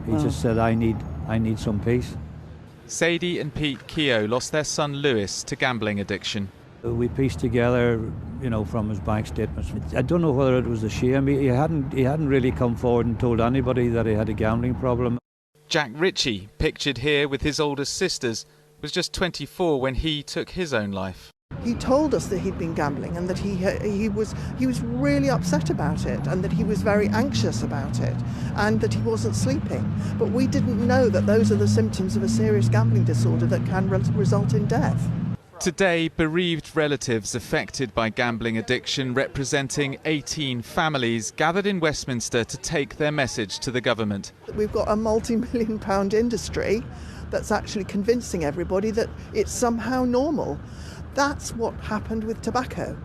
He just said, I need some peace. Sadie and Pete Keogh lost their son Lewis to gambling addiction. We pieced together, from his bank statements. I don't know whether it was a shame. He hadn't really come forward and told anybody that he had a gambling problem. Jack Ritchie, pictured here with his oldest sisters, was just 24 when he took his own life. He told us that he'd been gambling and that he was really upset about it and that he was very anxious about it and that he wasn't sleeping. But we didn't know that those are the symptoms of a serious gambling disorder that can result in death. Today, bereaved relatives affected by gambling addiction, representing 18 families, gathered in Westminster to take their message to the government. We've got a multi-million-pound industry that's actually convincing everybody that it's somehow normal. That's what happened with tobacco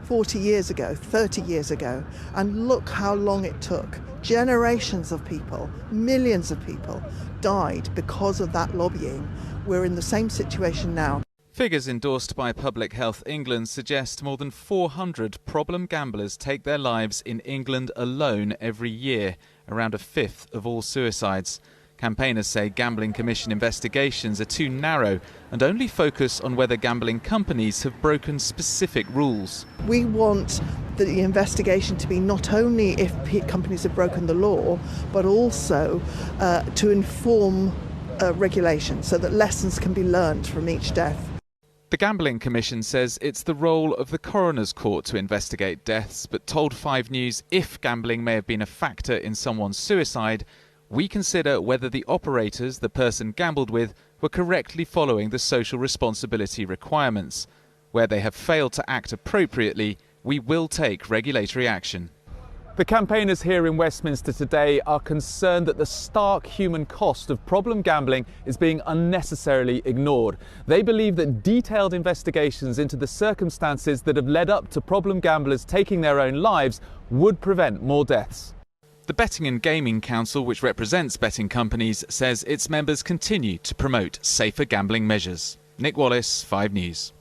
40 years ago, 30 years ago, and look how long it took. Generations of people, millions of people died because of that lobbying. We're in the same situation now. Figures endorsed by Public Health England suggest more than 400 problem gamblers take their lives in England alone every year, around a fifth of all suicides. Campaigners say Gambling Commission investigations are too narrow and only focus on whether gambling companies have broken specific rules. We want the investigation to be not only if companies have broken the law, but also to inform regulation so that lessons can be learned from each death. The Gambling Commission says it's the role of the coroner's court to investigate deaths, but told 5 News if gambling may have been a factor in someone's suicide, we consider whether the operators the person gambled with were correctly following the social responsibility requirements. Where they have failed to act appropriately, we will take regulatory action. The campaigners here in Westminster today are concerned that the stark human cost of problem gambling is being unnecessarily ignored. They believe that detailed investigations into the circumstances that have led up to problem gamblers taking their own lives would prevent more deaths. The Betting and Gaming Council, which represents betting companies, says its members continue to promote safer gambling measures. Nick Wallace, 5 News.